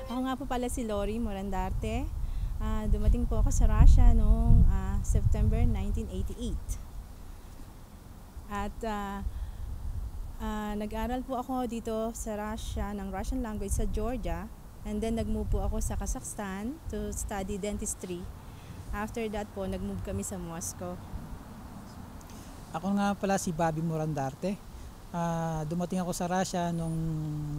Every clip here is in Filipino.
Ako nga po pala si Lori Morandarte. Dumating po ako sa Russia noong September 1988. At nag-aral po ako dito sa Russia ng Russian language sa Georgia. And then nag-move po ako sa Kazakhstan to study dentistry. After that po, nag-move kami sa Moscow. Ako nga pala si Bobby Morandarte. Dumating ako sa Russia noong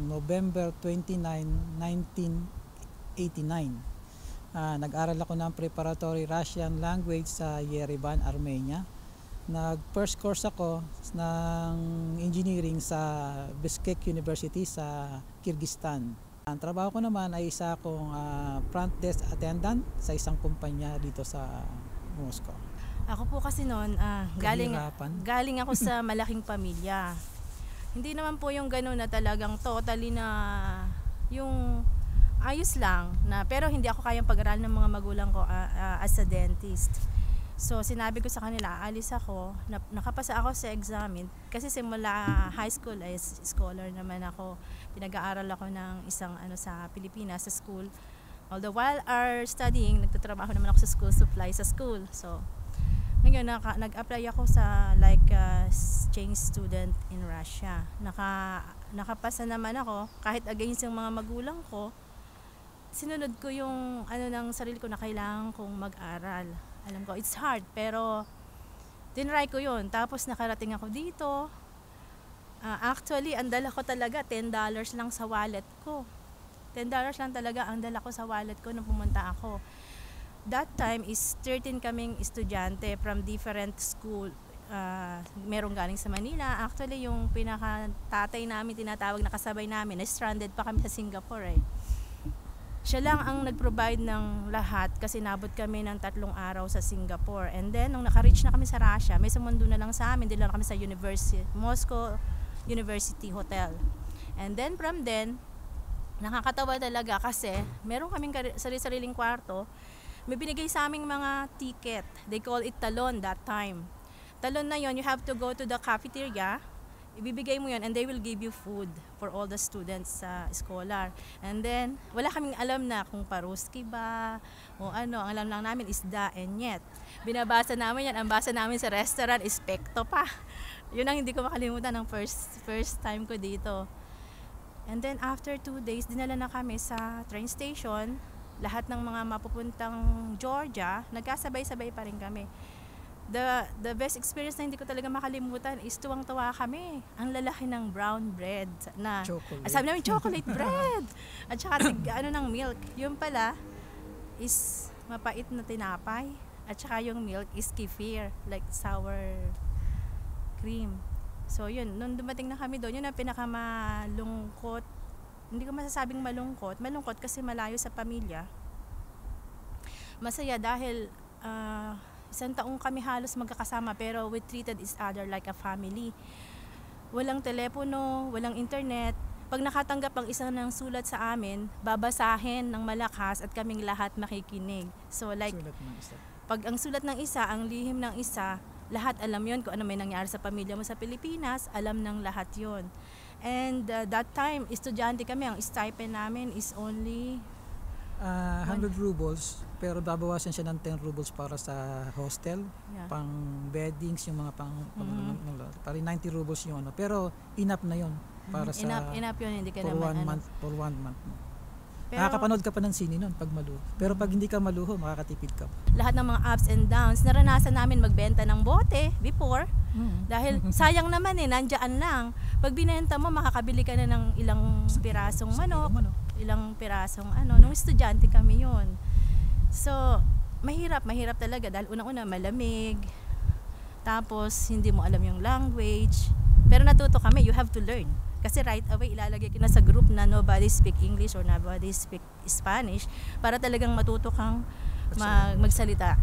November 29, 1989. Nag-aral ako ng preparatory Russian language sa Yerevan, Armenia. Nag-first course ako ng engineering sa Bishkek University sa Kyrgyzstan. Ang trabaho ko naman ay isa akong front desk attendant sa isang kumpanya dito sa Moscow. Ako po kasi noon, galing ako sa malaking pamilya. Hindi naman po yung gano'n na talagang totally na yung ayos lang, pero hindi ako kayang pag-aralan ng mga magulang ko as a dentist. So sinabi ko sa kanila, alis ako, nakapasa ako sa examen kasi simula high school ay scholar naman ako. Pinag-aaral ako ng isang sa Pilipinas sa school. Although while studying, nagtatrabaho naman ako sa school supply sa school. So ngayon nag-apply ako sa exchange student in Russia. Nakapasa naman ako kahit against yung mga magulang ko. Sinunod ko yung ng sarili ko na kailangan kong mag-aral. Alam ko it's hard pero tinry ko yun. Tapos nakarating ako dito. Actually ang dala ko talaga $10 lang sa wallet ko. $10 lang talaga ang dala ko sa wallet ko nung pumunta ako. That time is 13 kaming estudyante from different school. Merong galing sa Manila. Actually, yung pinaka-tatay namin, tinatawag na kasabay namin, stranded pa kami sa Singapore eh. Siya lang ang nag-provide ng lahat kasi nabot kami ng 3 araw sa Singapore. And then, nung naka-reach na kami sa Russia, may sumundo na lang sa amin, dila kami sa Moscow University Hotel. And then, from then, nakakatawa talaga kasi meron kaming sarili-sariling kwarto. May binigay sa aming mga ticket. They call it talon that time. Talon na yon, you have to go to the cafeteria. Ibibigay mo yon and they will give you food for all the students sa scholar. And then, wala kaming alam na kung paruski ba o ano. Ang alam lang namin is da and yet. Binabasa namin yan. Ang basa namin sa restaurant is pekto pa. Yun ang hindi ko makalimutan ng first time ko dito. And then, after 2 days, dinala na kami sa train station. Lahat ng mga mapupuntang Georgia, nagkasabay-sabay pa rin kami. The best experience na hindi ko talaga makalimutan is tuwang-tuwa kami. Ang lalaki ng brown bread na Chocolate. sabi namin chocolate bread. At saka ng milk. Yung pala is mapait na tinapay. At saka yung milk is kefir, like sour cream. So yun, nung dumating na kami doon, yun ang pinakamalungkot. Hindi ko masasabing malungkot kasi malayo sa pamilya. Masaya dahil 1 taong kami halos magkakasama pero we treated each other like a family. Walang telepono, walang internet. Pag nakatanggap ang isa ng sulat sa amin, babasahin ng malakas at kaming lahat makikinig. So pag ang sulat ng isa, ang lihim ng isa, lahat alam yon kung ano may nangyari sa pamilya mo sa Pilipinas, alam ng lahat yon. And that time, estudyante kami, ang stipend namin is only 100 rubles, pero babawasan siya ng 10 rubles para sa hostel, pang beddings, yung mga parang 90 rubles yung pero enough na yon para sa enough yun, hindi ka for naman for 1 month. Pero, nakakapanood ka pa ng sine nun pag maluho. Pero pag hindi ka maluho, makakatipid ka. Lahat ng mga ups and downs, naranasan namin magbenta ng bote before. Dahil sayang naman nandiyan lang. Pag binenta mo, makakabili ka na ng ilang pirasong manok, ilang pirasong nung estudyante kami yon. So, mahirap talaga dahil unang-una malamig. Tapos, hindi mo alam yung language. Pero natuto kami, you have to learn. Kasi right away, ilalagay ka na sa group na nobody speak English or nobody speak Spanish para talagang matuto kang magsalita.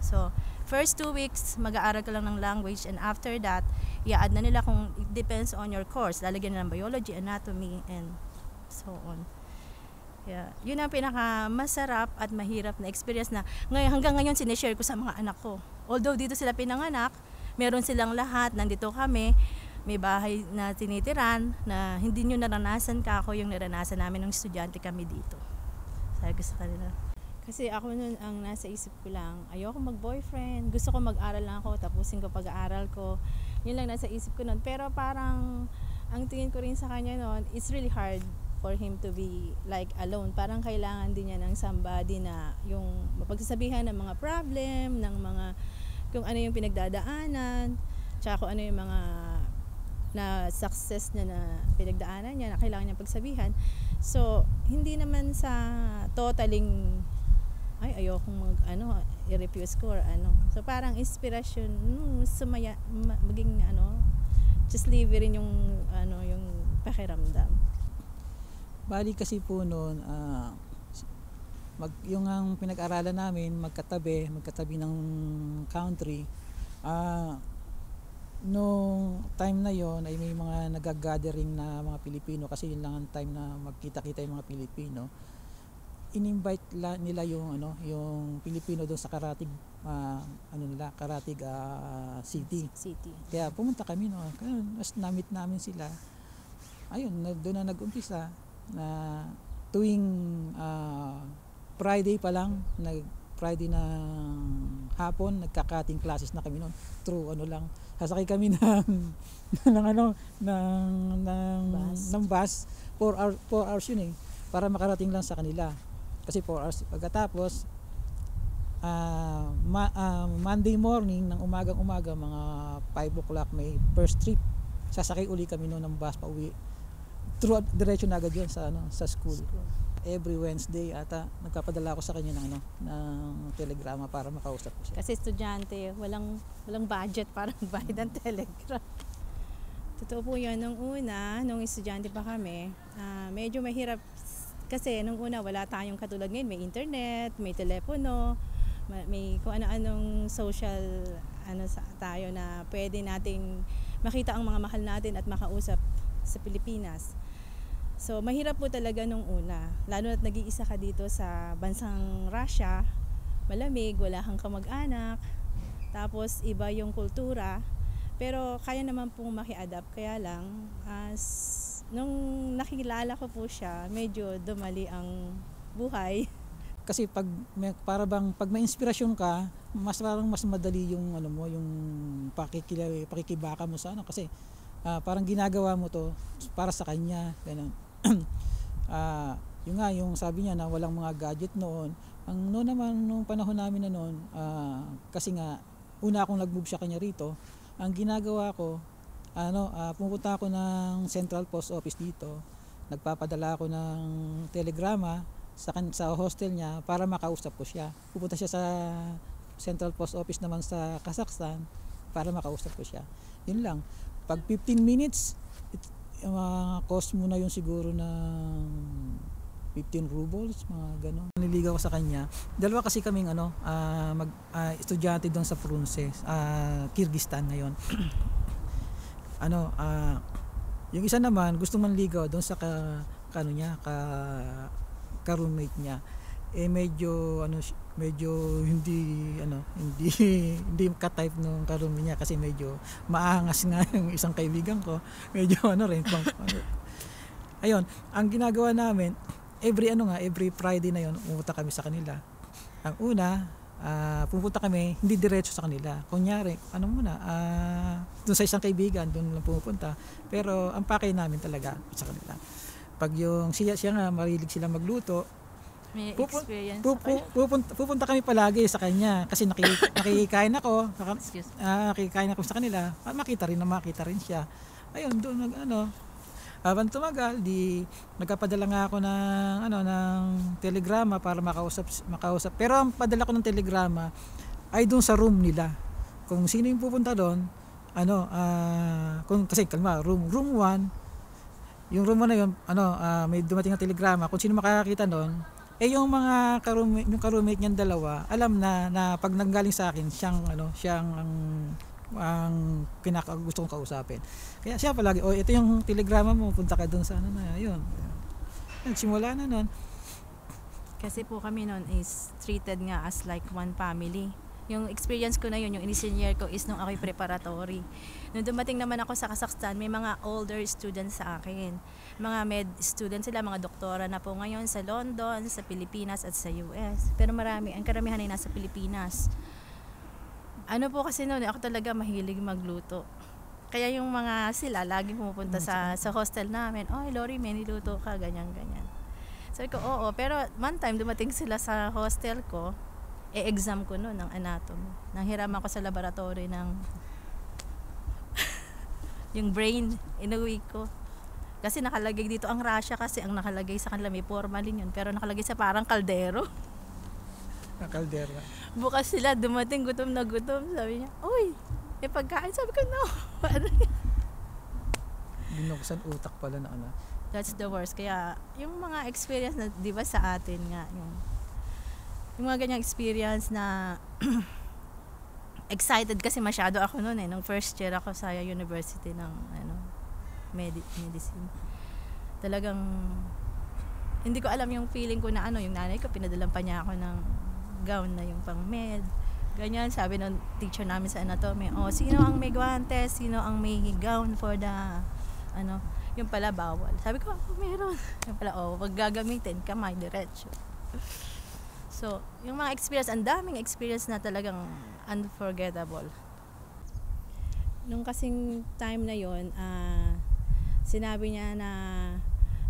So, first 2 weeks, mag-aaral ka lang ng language and after that, i-add na nila kung it depends on your course. Lalagyan na ng biology, anatomy, and so on. Yun ang pinakamasarap at mahirap na experience na hanggang ngayon sinishare ko sa mga anak ko. Although dito sila pinanganak, meron silang lahat, nandito kami, may bahay na tinitiran na hindi nyo naranasan ka ako yung naranasan namin ng estudyante kami dito. Sabi ko sa kanila. Kasi ako nun ang nasa isip ko lang, ayoko mag-boyfriend, gusto ko mag-aral lang ako, tapusin ko pag-aaral ko. Yun lang nasa isip ko nun. Pero parang ang tingin ko rin sa kanya nun, it's really hard for him to be like alone. Parang kailangan din niya ng somebody na yung mapagsasabihan ng mga problem, ng mga kung ano yung pinagdadaanan, tsaka kung ano yung mga na success niya na pinagdaanan niya na kailangan niya pagsabihan. So, hindi naman sa totaling ayokong i-refuse ko or ano. So, parang inspirasyon, sumaya, maging just live rin yung yung pakiramdam. Bali kasi po noon, yung ang pinag-aralan namin magkatabi ng country. Nung time na yon ay may mga nag-gathering na mga Pilipino kasi yun lang ang time na magkita-kita yung mga Pilipino. In-invite nila yung Pilipino doon sa Karatig City. Kaya pumunta kami mas namit namin sila. Ayun, doon na nag-umpisa na tuwing Friday pa lang, Friday ng hapon, nagka-cutting classes na kami noon. Through sasakay kami ng bus. 4 hours yun para makarating lang sa kanila. Kasi 4 hours. Pagkatapos, Monday morning, ng umagang-umaga, mga 5 o'clock, may first trip. Sasakay uli kami noon ng bus pa uwi. Diretso na agad yun sa school. Every Wednesday ata nagpapadala ako sa kanya ng telegrama para makausap ko siya. Kasi estudyante, walang budget para magbayad ng telegram. Totoo po 'yun. Nung una, nung estudyante pa kami, medyo mahirap kasi nung una wala tayong katulad ngayon, may internet, may telepono, may kung ano-anong social tayo na pwede nating makita ang mga mahal natin at makausap sa Pilipinas. So, mahirap po talaga nung una. Lalo na't nag-iisa ka dito sa bansang Russia, malamig, wala kang kamag-anak, tapos iba yung kultura. Pero kaya naman pong maki-adapt. Kaya lang, nung nakilala ko po siya, medyo dumali ang buhay. Kasi pag may inspirasyon ka, mas madali yung yung pakikibaka mo sa kasi parang ginagawa mo to para sa kanya, ganun. Yung sabi niya na walang mga gadget noon. Noon naman, nung panahon namin na noon, kasi nga una akong nag-move sa kanya rito, ang ginagawa ko, pumunta ako ng Central Post Office dito, nagpapadala ako ng telegrama sa hostel niya para makausap ko siya. Pupunta siya sa Central Post Office naman sa Kazakhstan para makausap ko siya. Yun lang. Pag 15 minutes, cost mo na yung siguro ng 15 rubles, mga gano'n. Niligaw ko sa kanya. Dalawa kasi kaming estudyante doon sa Frunze, Kyrgyzstan ngayon. Yung isa naman gusto manligaw doon sa ka-roommate niya. Medyo hindi ka-type nung ka-roommate niya kasi medyo maangas nga yung isang kaibigan ko. Medyo rin. Ayun, ang ginagawa namin, every Friday na yon, pumunta kami sa kanila. Ang una, pupunta kami, hindi diretso sa kanila. Kunyari, doon sa isang kaibigan, doon lang pumupunta. Pero ang pakay namin talaga sa kanila. Pag yung siya nga, marilig sila magluto, may experience pupunta kami palagi sa kanya kasi nakikikain ako sa kanila, makita rin siya. Ayun, doon habang tumagal, nagpapadala nga ako ng telegrama para makausap. Pero ang padala ko ng telegrama ay doon sa room nila. Kung sino yung pupunta doon, kasi room 1, yung room 1 na yun, may dumating na telegrama, kung sino makakakita doon, yung mga ka-roommate niyang dalawa, alam na pag nanggaling sa akin, siyang ang gusto kong kausapin. Kaya siya palagi, ito yung telegrama mo, punta ka doon sa yun. Nagsimula na nun. Kasi po kami noon is treated nga as like one family. Yung experience ko na yun, yung initial year ko is nung ako'y preparatory. Nung dumating naman ako sa Kazakhstan, may mga older students sa akin. Mga med students sila, mga doktora na po ngayon sa London, sa Pilipinas at sa US. Pero ang karamihan ay nasa Pilipinas. Ano po kasi noon, ako talaga mahilig magluto. Kaya yung mga sila, laging pumupunta sa hostel namin, "Oy, Lori, may niluto ka," ganyan-ganyan. Sabi ko, oo. Pero one time, dumating sila sa hostel ko, exam ko noon ng anatomy. Nanghiram ako sa laboratory ng yung brain, inuwi ko. Kasi nakalagay dito ang Russia kasi ang nakalagay sa kanila may formalin yun. Pero nakalagay sa parang kaldero. Kaldera. Bukas sila, dumating gutom na gutom. Sabi niya, "Uy, may pagkain." Sabi ko, "No." Binuksan utak pala na ano. That's the worst. Kaya yung mga experience na, di ba sa atin nga, yung mga ganyang experience na excited kasi masyado ako noon nung first year ako sa university ng medicine. Talagang hindi ko alam yung feeling ko na yung nanay ko pinadalan pa niya ako ng gown na yung pang med. Ganyan, sabi ng teacher namin sa anatomy, sino ang may guantes, sino ang may gown for the yung pala bawal. Sabi ko, meron. Yung pala, wag gagamitin, kamay diretso. So, yung mga experience, ang daming experience na talagang unforgettable. Nung kasing time na yon, sinabi niya na,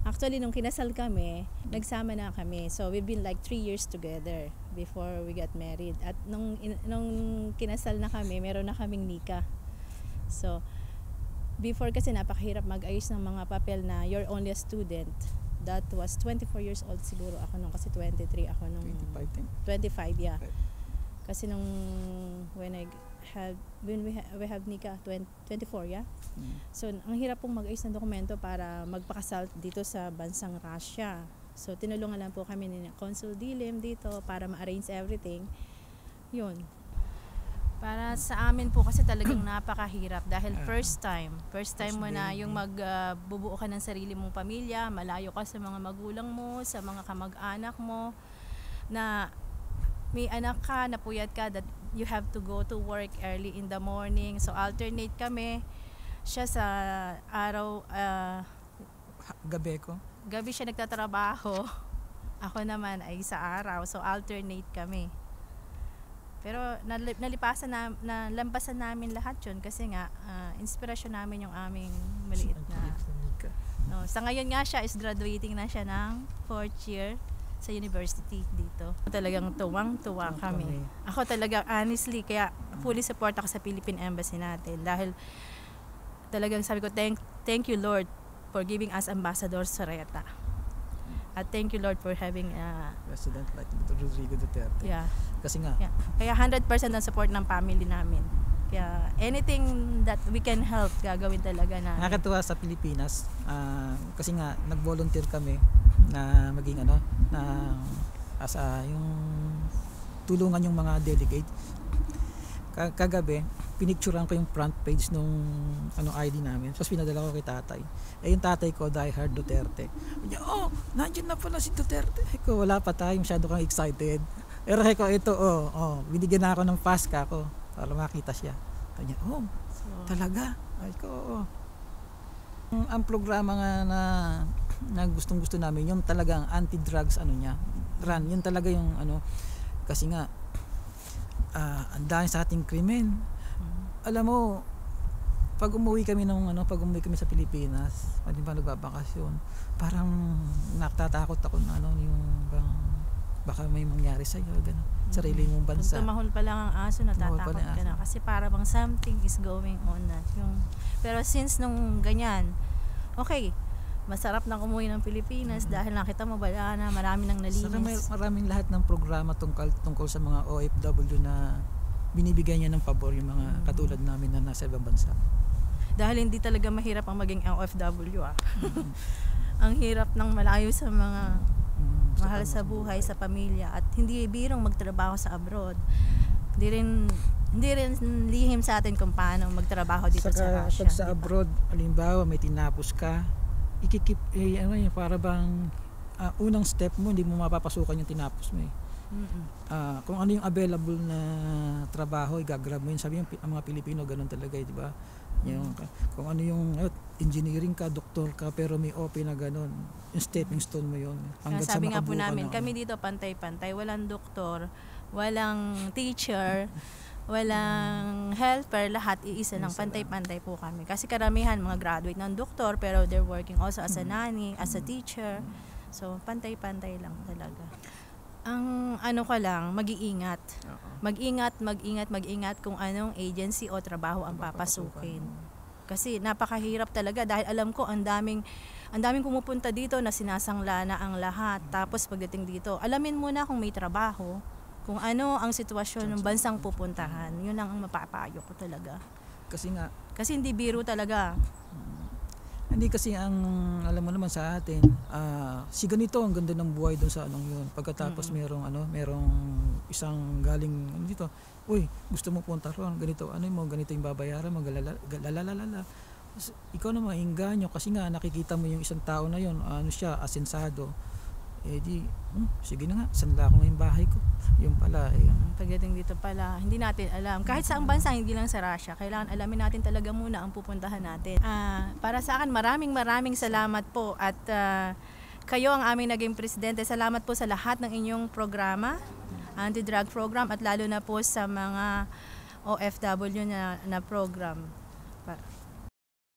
actually nung kinasal kami, nagsama na kami. So, we've been like 3 years together before we got married. At nung kinasal na kami, meron na kaming nika. So, before kasi napakahirap mag-ayos ng mga papel na you're only a student. That was 24 years old siguro ako nung, kasi 23 ako nung 25, yeah. Kasi nung when we have nika 24, yeah. So ang hirap pong mag-ayos ng dokumento para magpakasal dito sa bansang Russia. So tinulungan lang po kami ni Consul Dilim dito para ma-arrange everything. Yun. Para sa amin po kasi talagang napakahirap dahil first time mo na yung magbubuo ka ng sarili mong pamilya, malayo ka sa mga magulang mo, sa mga kamag-anak mo, na may anak ka, napuyat ka, that you have to go to work early in the morning. So alternate kami. Siya sa araw, gabi siya nagtatrabaho. Ako naman ay sa araw. So alternate kami. Pero nalampasan namin lahat yun kasi nga inspirasyon namin yung aming maliit na sa ngayon nga siya is graduating na siya ng 4th year sa university dito. Talagang tuwang-tuwa kami. Ako talaga honestly, kaya fully support ako sa Philippine Embassy natin dahil talagang sabi ko thank you Lord for giving us Ambassador Soreta. At thank you Lord for having President like Rodrigo Duterte. Yeah. Kasi nga. Yeah. Kaya 100% ang support ng family namin. Kaya anything that we can help, gagawin talaga namin. Nakakatuwa sa Pilipinas kasi nga nag-volunteer kami na maging yung tulungan yung mga delegate. Kagabi, pinicturean ko yung front page nung ID namin. Tapos pinadala ko kay tatay. Yung tatay ko, diehard Duterte. Nandiyan na pala si Duterte. Wala pa tayo, masyado kang excited. Pero ito, binigyan na ako ng paska ko para makita siya. Kanya, talaga? Ang programa nga na gustong-gusto namin, yung talagang anti-drugs run. Yun talaga yung kasi nga, ang dahil sa ating krimen. Alam mo, pag umuwi kami sa Pilipinas, pag ba nagbabakasyon, parang natatakot ako na baka may mangyari sa iyo, gano'n. Sarili mong bansa. Kung tumahol pa lang ang aso, natatakot ka na kasi para bang something is going on na. Pero since nung ganyan, okay, masarap nang umuwi ng Pilipinas dahil nakita mo bala na marami nang nalinis. Maraming lahat ng programa tungkol sa mga OFW na binibigyan niya ng pabor yung mga katulad namin na nasa ibang bansa. Dahil hindi talaga mahirap ang maging OFW Ang hirap ng malayo sa mga mahal sa buhay, sa pamilya, at hindi birong magtrabaho sa abroad. Hindi rin lihim sa atin kung paano magtrabaho dito sa Russia. Pag sa abroad, halimbawa may tinapos ka, para bang unang step mo, hindi mo mapapasukan yung tinapos mo . Kung ano yung available na trabaho, igagrab mo yun. Sabi yung ang mga Pilipino, ganun talaga, di ba? Yung, kung ano yung engineering ka, doktor ka, pero may OP na ganun. Yung stepping stone mo yun. Kaya sabi nga po namin, kami dito pantay-pantay. Walang doktor, walang teacher, walang helper, lahat iisa lang, pantay-pantay po kami. Kasi karamihan mga graduate ng doktor, pero they're working also as a nanny, as a teacher. So, pantay-pantay lang talaga. Ang ano ka lang, mag-iingat. Mag-ingat kung anong agency o trabaho ang papasukin. Kasi napakahirap talaga dahil alam ko ang daming pumupunta dito na sinasangla na ang lahat. Tapos pagdating dito, alamin muna kung may trabaho, kung ano ang sitwasyon ng bansang pupuntahan. Yun ang mapapayo ko talaga. Kasi hindi biro talaga. Hindi kasi ang alam mo naman sa atin, si ganito ang ganda ng buhay doon sa anong yun. Pagkatapos merong isang galing dito, uy, gusto mo punta roon, ganito, ganito yung babayaran mo, galalala. Ikaw na maingganyo kasi nga nakikita mo yung isang tao na yun, siya, asensado. Sige na nga, sanla ko ngayong bahay ko. Yung pala, pagdating dito pala, hindi natin alam. Kahit sa bansa, hindi lang sa Russia, kailangan alamin natin talaga muna ang pupuntahan natin. Para sa akin, maraming salamat po at kayo ang aming naging presidente. Salamat po sa lahat ng inyong programa, anti-drug program at lalo na po sa mga OFW na program.